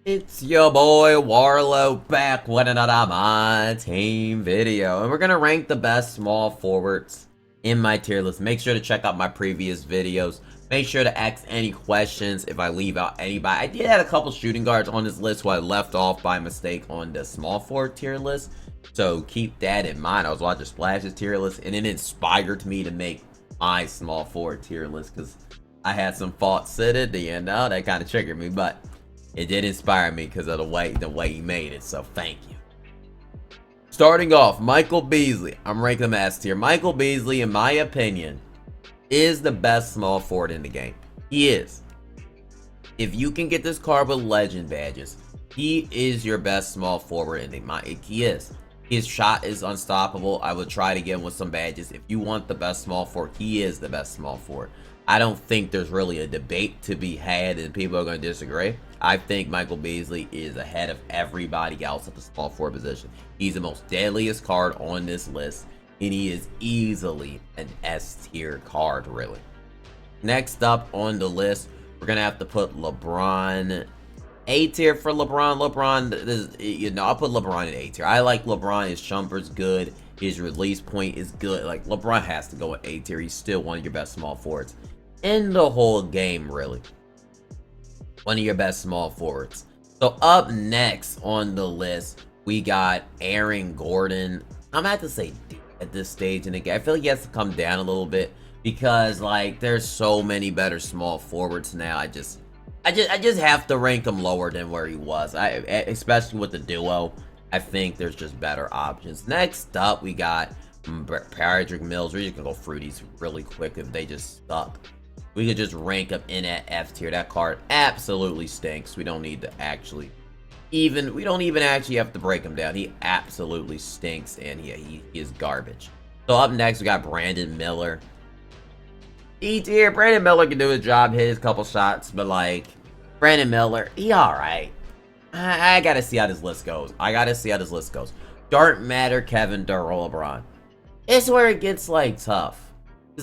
It's your boy Warlow back with another My Team video, and we're gonna rank the best small forwards in my tier list. Make sure to check out my previous videos. Make sure to ask any questions if I leave out anybody. I did have a couple shooting guards on this list who I left off by mistake on the small forward tier list, so keep that in mind. I was watching Splash's tier list, and it inspired me to make my small forward tier list because I had some thoughts in it, and that kind of triggered me, but it did inspire me because of the way he made it, so thank you. Starting off, Michael Beasley. I'm ranking him S tier. Michael Beasley, in my opinion, is the best small forward in the game. He is. If you can get this card with legend badges, he is your best small forward in the game. He is. His shot is unstoppable. I would try to get him with some badges. If you want the best small forward, he is the best small forward. I don't think there's really a debate to be had and people are going to disagree. I think Michael Beasley is ahead of everybody else at the small forward position. He's the most deadliest card on this list, and he is easily an S tier card, really. Next up on the list, we're going to have to put LeBron. A tier for LeBron. I'll put LeBron in A tier. I like LeBron. His jumper's good. His release point is good. Like, LeBron has to go in A tier. He's still one of your best small forwards in the whole game, really. One of your best small forwards. So up next on the list, we got Aaron Gordon. I'm gonna have to say D at this stage in the game. I feel like he has to come down a little bit because, like, there's so many better small forwards now. I just have to rank him lower than where he was. Especially with the duo, I think there's just better options. Next up, we got Patrick Mills. We're just gonna go through these really quick if they just suck. We could just rank him in at F tier. That card absolutely stinks. We don't need to actually we don't even actually have to break him down. He absolutely stinks, and he is garbage. So up next, we got Brandon Miller. E tier. Brandon Miller can do his job, hit his couple shots, but, like, Brandon Miller, he alright. I gotta see how this list goes. Don't matter Kevin Durant, LeBron. It's where it gets, like, tough.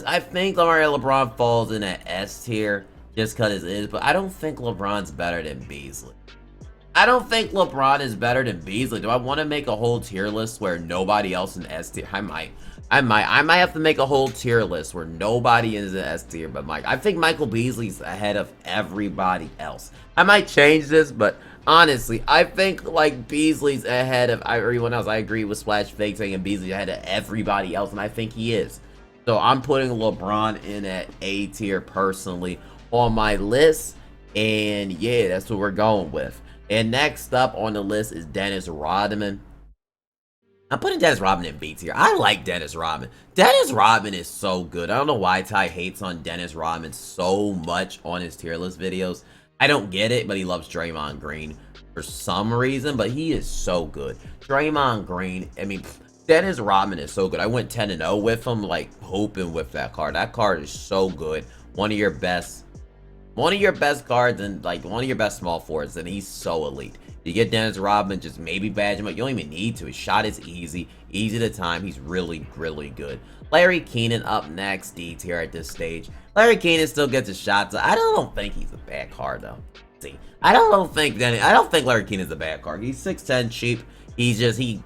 I think LeBron falls in at S tier just because it is, but I don't think LeBron's better than Beasley. I don't think LeBron is better than Beasley. Do I want to make a whole tier list where nobody else in S tier? I might have to make a whole tier list where nobody is in S tier, but I think Michael Beasley's ahead of everybody else. I might change this, but honestly, I think, like, Beasley's ahead of everyone else. I agree with Splash Fake saying Beasley's ahead of everybody else, and I think he is. So I'm putting LeBron in at A tier personally on my list. And yeah, that's what we're going with. And next up on the list is Dennis Rodman. I'm putting Dennis Rodman in B tier. I like Dennis Rodman. Dennis Rodman is so good. I don't know why Ty hates on Dennis Rodman so much on his tier list videos. I don't get it, but he loves Draymond Green for some reason. But he is so good. Draymond Green, I mean, Dennis Rodman is so good. I went 10-0 with him, like, hoping with that card. That card is so good. One of your best cards, and, like, one of your best small forwards, and he's so elite. You get Dennis Rodman, just maybe badge him up. You don't even need to. His shot is easy to time. He's really, really good. Larry Keenan up next, D tier at this stage. Larry Keenan still gets his shots. I don't think he's a bad card, though. See, I don't think Larry Keenan's a bad card. He's 6'10", cheap. He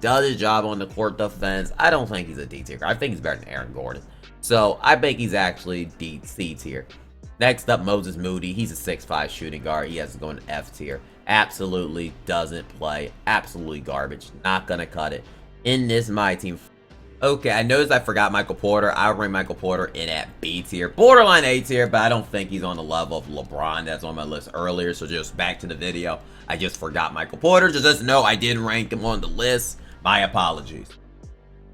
does his job on the court defense. I don't think he's a D tier. I think he's better than Aaron Gordon. So I think he's actually C tier. Next up, Moses Moody. He's a 6'5" shooting guard. He has to go in F tier. Absolutely doesn't play. Absolutely garbage. Not gonna cut it in this My Team. Okay, I noticed I forgot Michael Porter. I'll bring Michael Porter in at B tier. Borderline A tier, but I don't think he's on the level of LeBron that's on my list earlier. So just back to the video. I just forgot Michael Porter. Just know I did rank him on the list. My apologies.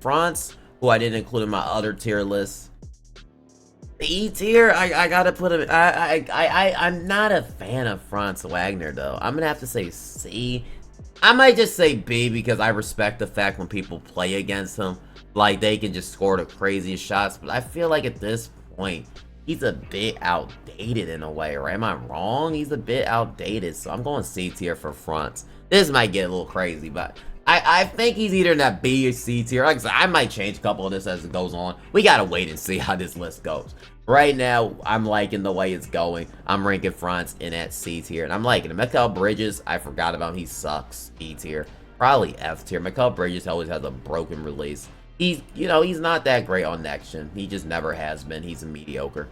France, who I didn't include in my other tier list. E tier, I gotta put him. I'm not a fan of Franz Wagner, though. I'm gonna have to say C. I might just say B because I respect the fact when people play against him, like, they can just score the craziest shots. But I feel like at this point, he's a bit outdated in a way, right? Am I wrong? He's a bit outdated, so I'm going C tier for Franz. This might get a little crazy, but I think he's either in that B or C tier. Like I said, I might change a couple of this as it goes on. We gotta wait and see how this list goes. Right now, I'm liking the way it's going. I'm ranking Franz in at C tier, and I'm liking him. Mikal Bridges, I forgot about him. He sucks. E tier. Probably F tier. Mikal Bridges always has a broken release. He's not that great on next gen. He just never has been. He's a mediocre.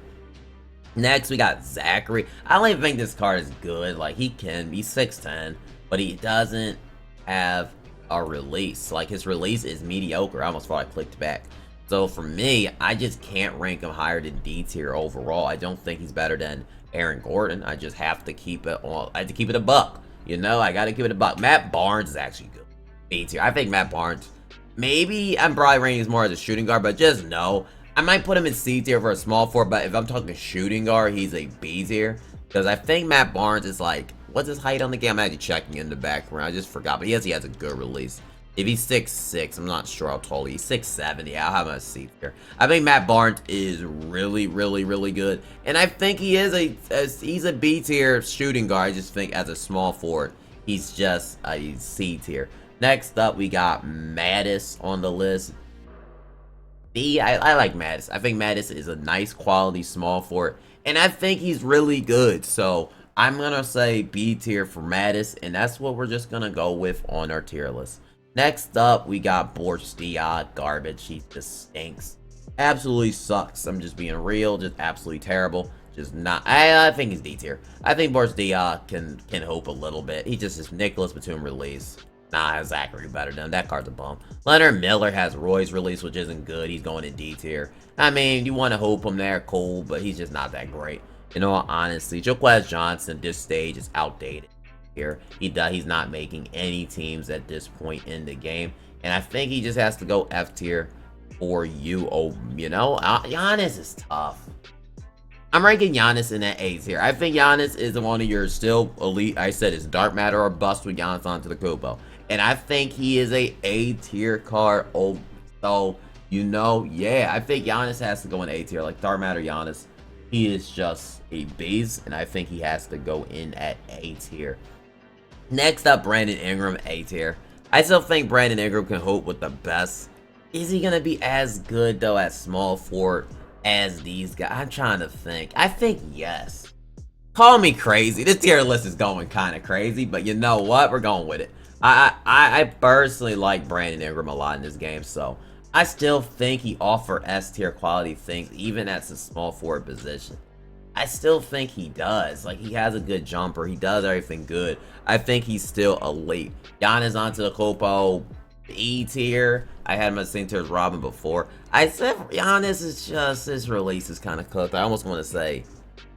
Next, we got Zachary. I don't even think this card is good. Like, he's 6'10", but he doesn't have a release. Like, his release is mediocre. I almost thought I clicked back. So for me, I just can't rank him higher than D tier overall. I don't think he's better than Aaron Gordon. I just have to keep it on. I have to keep it a buck. You know, I got to keep it a buck. Matt Barnes is actually good. B tier. I think Matt Barnes, maybe I'm probably ranking him more as a shooting guard, but just no. I might put him in C tier for a small forward, but if I'm talking shooting guard, he's a B tier. Because I think Matt Barnes is like, what's his height on the game? I'm actually checking in the background. I just forgot, but he has a good release. If he's 6'6", I'm not sure how tall he's. 6'7", yeah, I'll have him as C tier. I think Matt Barnes is really, really, really good. And I think he is he's a B tier shooting guard. I just think as a small forward, he's just a C tier. Next up, we got Mattis on the list. I like Mattis. I think Mattis is a nice quality small forward. And I think he's really good. So I'm going to say B tier for Mattis. And that's what we're just going to go with on our tier list. Next up, we got Boris Diaw. Garbage. He just stinks. Absolutely sucks. I'm just being real. Just absolutely terrible. Just not. I think he's D tier. I think Boris Diaw can hope a little bit. He just is Nicholas Batum release. Nah, Zachary better than him. That card's a bum. Leonard Miller has Roy's release, which isn't good. He's going in D tier. I mean, you want to hope him there, cool, but he's just not that great. In all honesty, Jaquez Johnson, this stage is outdated here. He's not making any teams at this point in the game, and I think he just has to go F tier for you. Oh, you know, Giannis is tough. I'm ranking Giannis in that A tier. I think Giannis is one of your still elite. I said it's dark matter or bust with Giannis Antetokounmpo. And I think he is a tier card. Oh, so, you know, yeah, I think Giannis has to go in A tier. Like, dark matter Giannis, he is just a beast. And I think he has to go in at A tier. Next up, Brandon Ingram, A tier. I still think Brandon Ingram can hope with the best. Is he going to be as good, though, at small forward as these guys? I'm trying to think. I think yes. Call me crazy. This tier list is going kind of crazy, but you know what? We're going with it. I personally like Brandon Ingram a lot in this game, so I still think he offers S tier quality things, even at the small forward position. I still think he does. Like, he has a good jumper. He does everything good. I think he's still elite. Giannis Antetokounmpo, E tier. I had him at the same tier as Robin before. I said Giannis is just, his release is kind of cooked. I almost want to say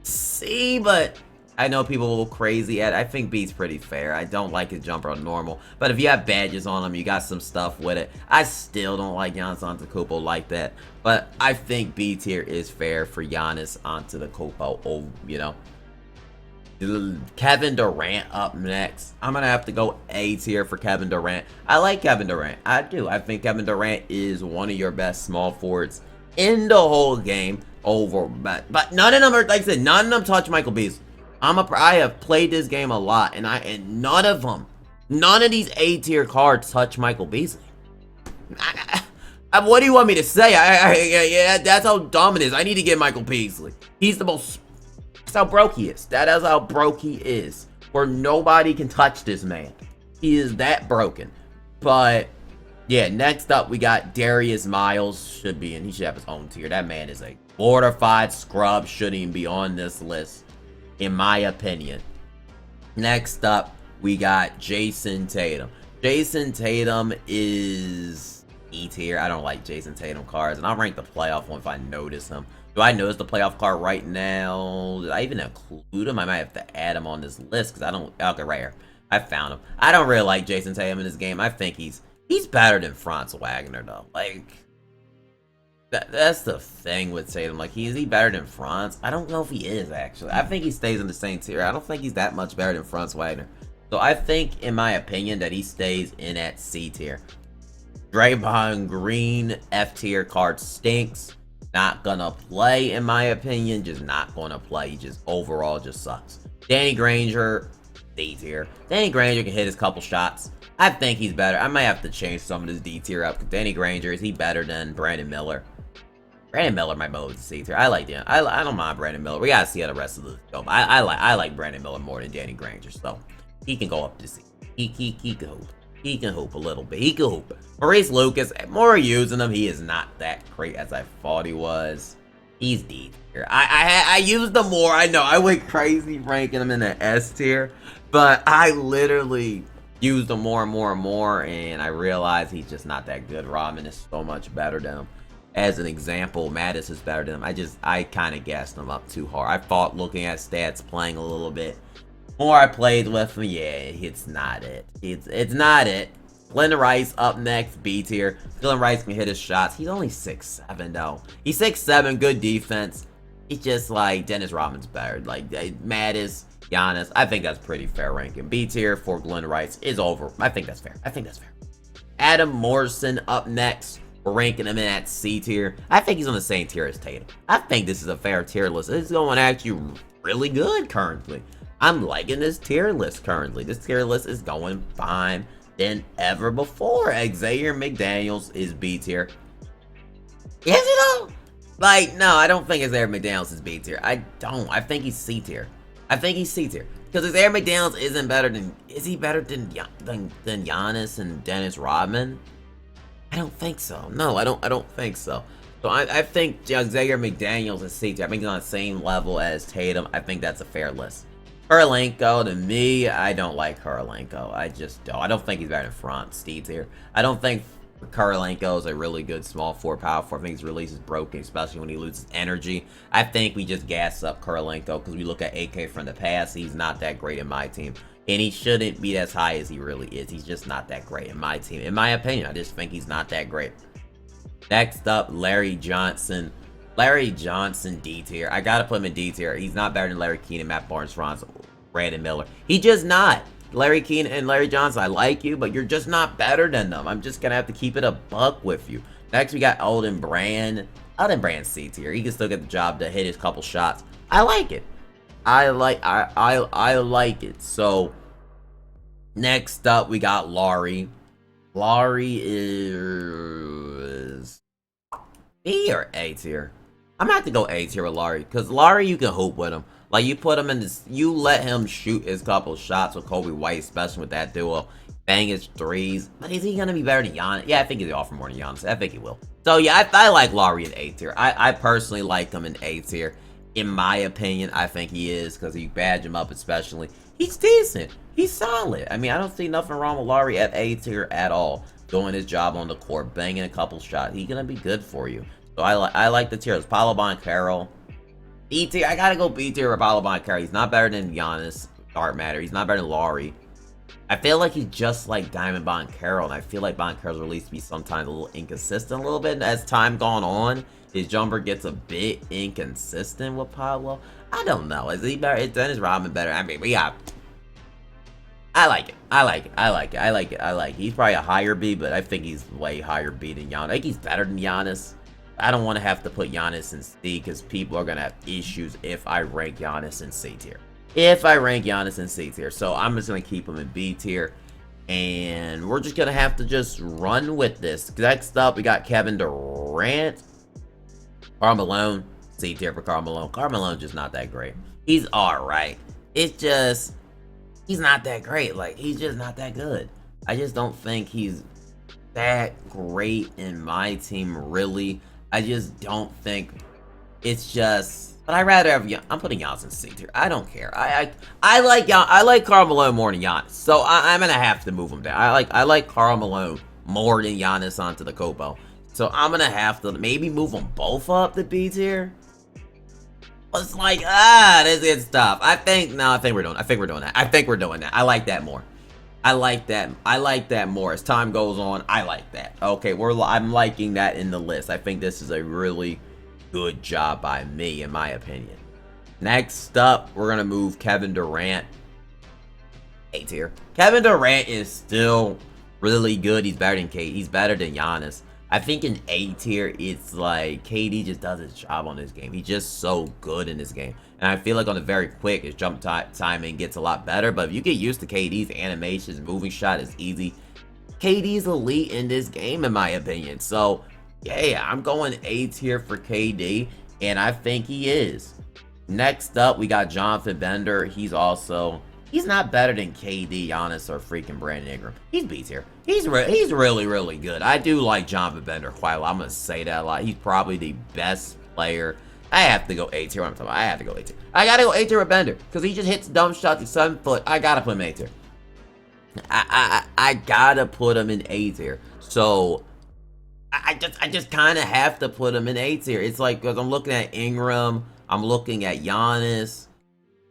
C, but I know people will go crazy at it. I think B's pretty fair. I don't like his jumper on normal. But if you have badges on him, you got some stuff with it. I still don't like Giannis Antetokounmpo like that. But I think B tier is fair for Giannis Antetokounmpo. Oh, you know. Kevin Durant up next. I'm going to have to go A tier for Kevin Durant. I like Kevin Durant. I do. I think Kevin Durant is one of your best small forwards in the whole game. But none of them are, like I said, none of them touch Michael Beasley. I have played this game a lot, and none of these A tier cards touch Michael Beasley. What do you want me to say? Yeah, that's how dumb it is. I need to get Michael Beasley. He's the most. That's how broke he is. That is how broke he is. Where nobody can touch this man. He is that broken. But yeah, next up we got Darius Miles. He should have his own tier. That man is a mortified scrub. Shouldn't even be on this list, in my opinion. Next up, we got Jason Tatum. Jason Tatum is E tier. I don't like Jason Tatum cards, and I'll rank the playoff one if I notice him. Do I notice the playoff card right now? Did I even include him? I might have to add him on this list because I don't. Okay, right here. I found him. I don't really like Jason Tatum in this game. I think he's better than Franz Wagner though. Like, that's the thing with Tatum. Like, is he better than Franz? I don't know if he is, actually. I think he stays in the same tier. I don't think he's that much better than Franz Wagner. So I think, in my opinion, that he stays in at C tier. Draymond Green, F tier card stinks. Not gonna play, in my opinion. Just not gonna play. He just overall just sucks. Danny Granger, D tier. Danny Granger can hit his couple shots. I think he's better. I might have to change some of this D tier up. Danny Granger, is he better than Brandon Miller? Brandon Miller might move to C tier. I like him. I don't mind Brandon Miller. We gotta see how the rest of the go. I like Brandon Miller more than Danny Granger, so he can go up to C. He can hoop. He can hoop a little bit. He can hoop. Maurice Lucas, more using him, he is not that great as I thought he was. He's D tier. I used him more. I know I went crazy ranking him in the S tier, but I literally used him more and more and more, and I realized he's just not that good. Rodman is so much better than him. As an example, Mattis is better than him. I kind of gassed him up too hard. I thought looking at stats, playing a little bit more I played with him, yeah, it's not it. It's not it. Glenn Rice up next, B tier. Glenn Rice can hit his shots. He's only 6'7", though. He's 6'7", good defense. He's just like Dennis Rodman's better. Like Mattis, Giannis. I think that's pretty fair ranking. B tier for Glenn Rice is over. I think that's fair. Adam Morrison up next. We're ranking him in at C tier. I think he's on the same tier as Tatum. I think this is a fair tier list. This is going actually really good currently. I'm liking this tier list currently. This tier list is going fine than ever before. Xavier McDaniels is B tier. Is it though? Like, no, I don't think Xavier McDaniels is B tier. I don't. I think he's C tier. Because Xavier McDaniels isn't better than... Is he better than Giannis and Dennis Rodman? I don't think so. No, I don't think so. So I think Xavier McDaniels is C tier. I think he's on the same level as Tatum. I think that's a fair list. Kirilenko, to me, I don't like Kirilenko. I just don't. I don't think he's better than Franz D tier. I don't think Kirilenko is a really good small forward, power forward. I think his release is broken, especially when he loses energy. I think we just gas up Kirilenko because we look at AK from the past. He's not that great in my team. And he shouldn't be as high as he really is. He's just not that great in my team. In my opinion, I just think he's not that great. Next up, Larry Johnson. Larry Johnson, D tier. I gotta put him in D tier. He's not better than Larry Keane and Matt Barnes, Franz, Brandon Miller. He's just not. Larry Keane and Larry Johnson, I like you, but you're just not better than them. I'm just gonna have to keep it a buck with you. Next, we got Elton Brand. Elton Brand, C tier. He can still get the job to hit his couple shots. I like it. I like it. So, next up, we got Laurie. Laurie is B or A tier? I'm gonna have to go A tier with Laurie, because Laurie, you can hoop with him. Like, you put him in this, you let him shoot his couple shots with Kobe White, especially with that duo, bang his threes. But is he gonna be better than Giannis? Yeah, I think he'll offer more than Giannis. I think he will. So yeah, I like Laurie in A tier. I personally like him in A tier. In my opinion, I think he is, because you badge him up especially. He's decent. He's solid. I mean, I don't see nothing wrong with Laurie at A tier at all. Doing his job on the court, banging a couple shots. He's gonna be good for you. So I like the tiers. Paolo Banchero, B tier. I gotta go B tier with Paolo Banchero. He's not better than Giannis. Dark matter. He's not better than Laurie. I feel like he's just like Diamond Banchero, and I feel like Banchero's release to be sometimes a little inconsistent a little bit. As time gone on, his jumper gets a bit inconsistent with Paolo. I don't know. Is he better? Is Dennis Rodman better? I mean, I like it. He's probably a higher B, but I think he's way higher B than Giannis. I think he's better than Giannis. I don't want to have to put Giannis in C because people are going to have issues if I rank Giannis in C tier. So I'm just going to keep him in B tier. And we're just going to have to just run with this. Next up, we got Kevin Durant. Karl Malone, C tier for Karl Malone. Karl Malone's just not that great. He's alright. It's just, he's not that great. Like, he's just not that good. I just don't think he's that great in my team, really. I just don't think it's just. But I'd rather have. I'm putting Giannis in C tier. I don't care. I like Karl Malone more than Giannis, so I'm gonna have to move him down. I like Karl Malone more than Giannis onto the Copo, so I'm gonna have to maybe move them both up to B tier. It's like this is tough. I think we're doing that. I like that more. I like that more. As time goes on, I like that. Okay, I'm liking that in the list. I think this is a really good job by me, in my opinion. Next up, we're gonna move Kevin Durant. A tier. Kevin Durant is still really good. He's better than Giannis. I think in A tier, it's like KD just does his job on this game. He's just so good in this game. And I feel like on the very quick, his jump timing gets a lot better. But if you get used to KD's animations, moving shot is easy. KD's elite in this game, in my opinion. So, yeah, I'm going A tier for KD. And I think he is. Next up, we got Jonathan Bender. He's not better than KD, Giannis, or freaking Brandon Ingram. He's B tier. He's really, really good. I do like Jonathan Bender quite a lot. I'm going to say that a lot. He's probably the best player. I have to go A tier. What I'm talking about. I have to go A tier. I got to go A tier with Bender because he just hits dumb shots at 7 foot. I got to put him A tier. I got to put him in A tier. So, I just kind of have to put him in A tier. It's like, because I'm looking at Ingram, I'm looking at Giannis,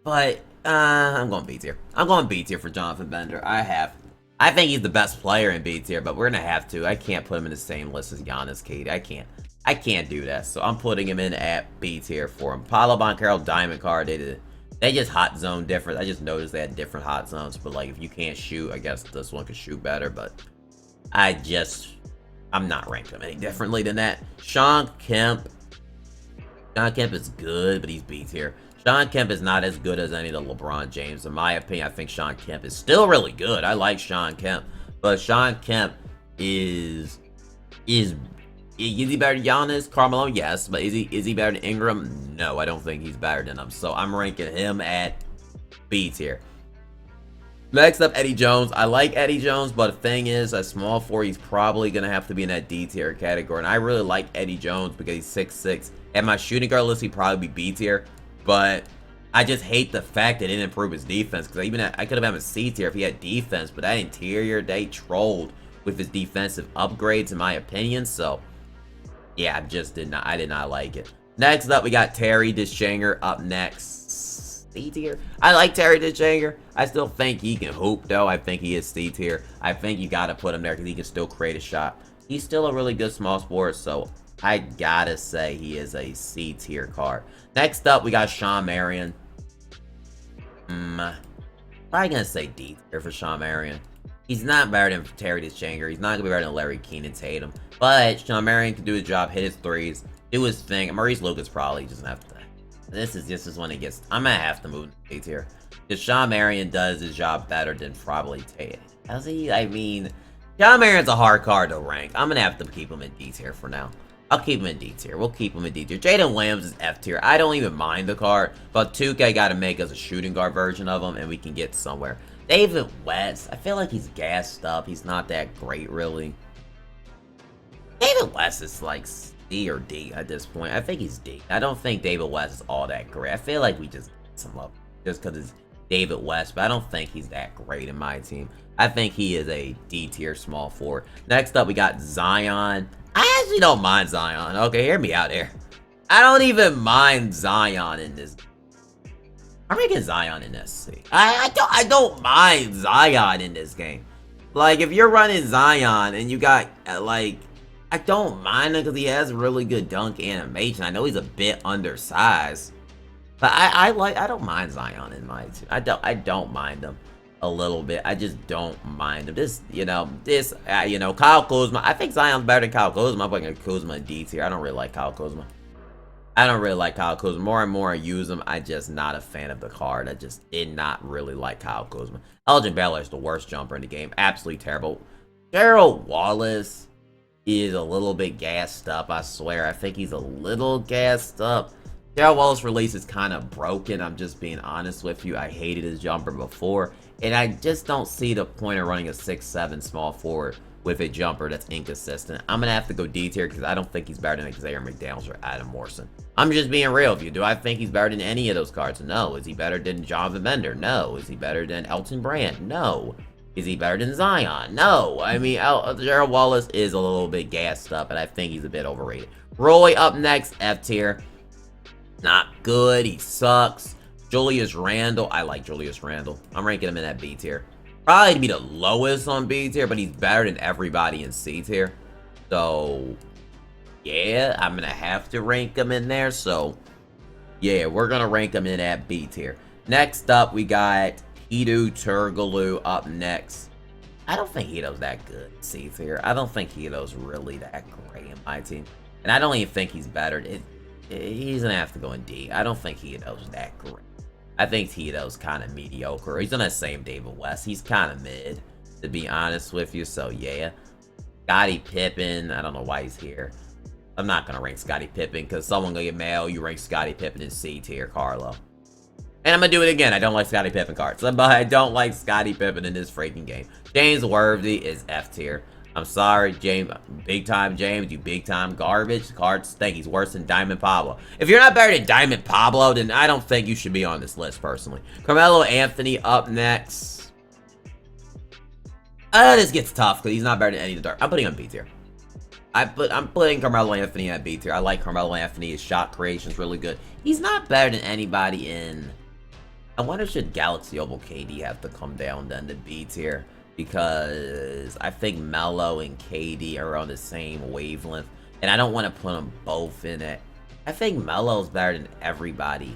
but I'm going B tier. I'm going B tier for Jonathan Bender. I think he's the best player in B tier, but we're gonna have to. I can't put him in the same list as Giannis, KD. I can't do that. So I'm putting him in at B tier for him. Paolo Banchero Diamond card. They just hot zone different. I just noticed they had different hot zones, but like if you can't shoot, I guess this one could shoot better. But I'm not ranking him any differently than that. Shawn Kemp. Shawn Kemp is good, but he's B tier. Shawn Kemp is not as good as any of the LeBron James. In my opinion, I think Shawn Kemp is still really good. I like Shawn Kemp. But Shawn Kemp is he better than Giannis? Carmelo? Yes. But is he better than Ingram? No, I don't think he's better than him. So I'm ranking him at B tier. Next up, Eddie Jones. I like Eddie Jones, but the thing is, at small 4, he's probably going to have to be in that D tier category. And I really like Eddie Jones because he's 6'6". At my shooting guard list, he'd probably be B tier. But I just hate the fact that it didn't improve his defense. Because I could have had him a C tier if he had defense. But that interior, they trolled with his defensive upgrades, in my opinion. So, yeah, I did not like it. Next up, we got Terry Dishanger up next. C tier. I like Terry Dishanger. I still think he can hoop, though. I think he is C tier. I think you got to put him there because he can still create a shot. He's still a really good small forward, so I gotta say he is a C tier card. Next up, we got Shawn Marion. Probably gonna say D tier for Shawn Marion. He's not better than Terry Dishanger. He's not gonna be better than Larry Keenan Tatum. But Shawn Marion can do his job, hit his threes, do his thing. Maurice Lucas probably just have to. This is when it gets. I'm gonna have to move to D tier. Because Shawn Marion does his job better than probably Tatum. Does he? I mean, Shawn Marion's a hard card to rank. I'm gonna have to keep him in D tier for now. I'll keep him in D tier. We'll keep him in D tier. Jaden Williams is F tier. I don't even mind the card, but 2K got to make us a shooting guard version of him, and we can get somewhere. David West, I feel like he's gassed up. He's not that great, really. David West is like C or D at this point. I think he's D. I don't think David West is all that great. I feel like we just get some love just because it's David West, but I don't think he's that great in my team. I think he is a D tier small forward. Next up, we got Zion. I actually don't mind Zion. Okay, hear me out there. I don't even mind Zion in this. I'm making Zion in this. See, I don't mind Zion in this game. Like, if you're running Zion and you got like, I don't mind him because he has really good dunk animation. I know he's a bit undersized, but I don't mind Zion in my team. I don't mind him a little bit. I just don't mind him. Kyle Kuzma. I think Zion's better than Kyle Kuzma. I'm putting Kuzma in D tier. I don't really like Kyle Kuzma. More and more I use him, I just not a fan of the card. I just did not really like Kyle Kuzma. Elgin Baylor is the worst jumper in the game. Absolutely terrible. Gerald Wallace is a little bit gassed up, I swear. I think he's a little gassed up. Gerald Wallace release is kind of broken. I'm just being honest with you. I hated his jumper before. And I just don't see the point of running a 6'7" small forward with a jumper that's inconsistent. I'm going to have to go D tier because I don't think he's better than Xavier McDaniels or Adam Morrison. I'm just being real with you. Do I think he's better than any of those cards? No. Is he better than Jonathan Bender? No. Is he better than Elton Brand? No. Is he better than Zion? No. I mean, Gerald Wallace is a little bit gassed up, and I think he's a bit overrated. Roy up next, F tier. Not good. He sucks. Julius Randle. I like Julius Randle. I'm ranking him in that B tier. Probably to be the lowest on B tier, but he's better than everybody in C tier. So, yeah, I'm going to have to rank him in there. So, yeah, we're going to rank him in at B tier. Next up, we got Hedo Turkoglu up next. I don't think Hito's that good. C tier. I don't think Hito's really that great in my team. And I don't even think he's better. He's gonna have to go in D. I don't think Hito's that great. I think Hito's kind of mediocre. He's on the same David West. He's kind of mid, to be honest with you. So yeah. Scottie Pippen. I don't know why he's here. I'm not gonna rank Scottie Pippen because someone gonna get mad. You rank Scottie Pippen in C tier, Carlo. And I'm gonna do it again. I don't like Scottie Pippen cards, but I don't like Scottie Pippen in this freaking game. James Worthy is F tier. I'm sorry, James. Big time James, you big time garbage. Cards think he's worse than Diamond Pablo. If you're not better than Diamond Pablo, then I don't think you should be on this list personally. Carmelo Anthony up next. This gets tough because he's not better than any of the dark. I'm putting him on B tier. I'm putting Carmelo Anthony at B tier. I like Carmelo Anthony. His shot creation is really good. He's not better than anybody in... I wonder should Galaxy Oval KD have to come down then to B tier, because I think Melo and KD are on the same wavelength, and I don't want to put them both in it. I think Melo's better than everybody.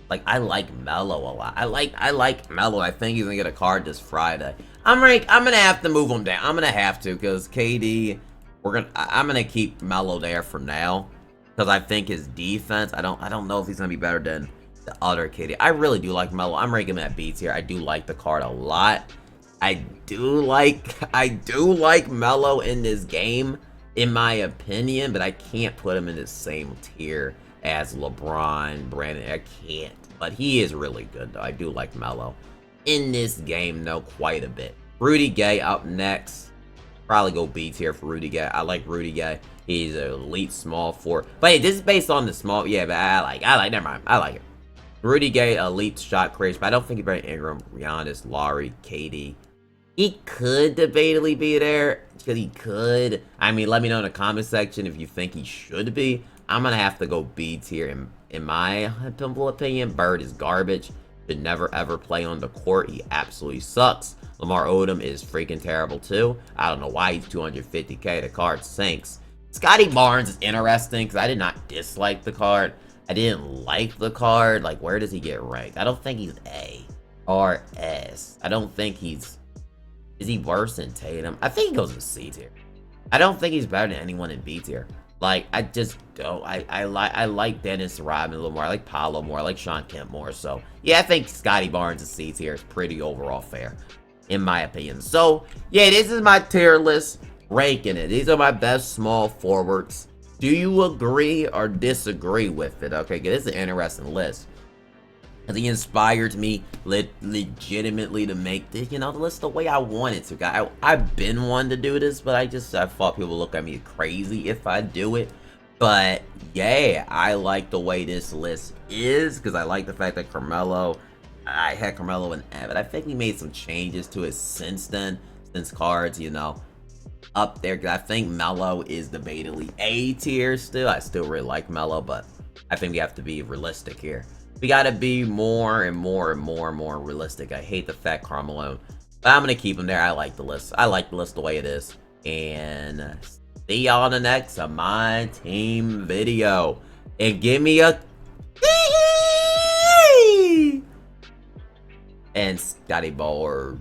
Like, I like Melo a lot. I like Melo. I think he's gonna get a card this Friday. I'm gonna have to move him down. I'm gonna have to, because KD, I'm gonna keep Melo there for now, because I think his defense. I don't know if he's gonna be better than the other KD. I really do like Melo. I'm ranking him at B tier. I do like the card a lot. I do like Melo in this game, in my opinion, but I can't put him in the same tier as LeBron, Brandon. I can't. But he is really good though. I do like Melo in this game though, quite a bit. Rudy Gay up next. Probably go B tier for Rudy Gay. I like Rudy Gay. He's an elite small forward. But hey, this is based on the small. Yeah, but I like. Never mind. I like it. Rudy Gay, elite shot creation, but I don't think he's better than Ingram, Giannis, Laurie, KD. He could debatably be there, because he could. I mean, let me know in the comment section if you think he should be. I'm going to have to go B tier. In my humble opinion, Bird is garbage. Should never ever play on the court. He absolutely sucks. Lamar Odom is freaking terrible too. I don't know why he's 250k. The card sinks. Scotty Barnes is interesting, because I did not dislike the card. I didn't like the card. Like, where does he get ranked? I don't think he's A or S. I don't think he's... Is he worse than Tatum? I think he goes in C tier. I don't think he's better than anyone in B tier. Like, I just don't. I like Dennis Rodman a little more. I like Paolo more. I like Sean Kemp more. So, yeah, I think Scotty Barnes in C tier is pretty overall fair, in my opinion. So, yeah, this is my tier list, ranking it. These are my best small forwards. Do you agree or disagree with it? Okay, this is an interesting list. Because he inspired me legitimately to make this, the list the way I wanted to. I've been one to do this, but I thought people look at me crazy if I do it. But, yeah, I like the way this list is, because I like the fact that I had Carmelo in A, but I think he made some changes to it since then, since cards, up there, because I think Melo is debatably A tier still. I still really like Melo, but I think we have to be realistic here. We gotta be more and more realistic. I hate the fact Carmelo, but I'm gonna keep him there. I like the list. I like the list the way it is. And see y'all in the next My Team video. And give me a and Scotty Ball or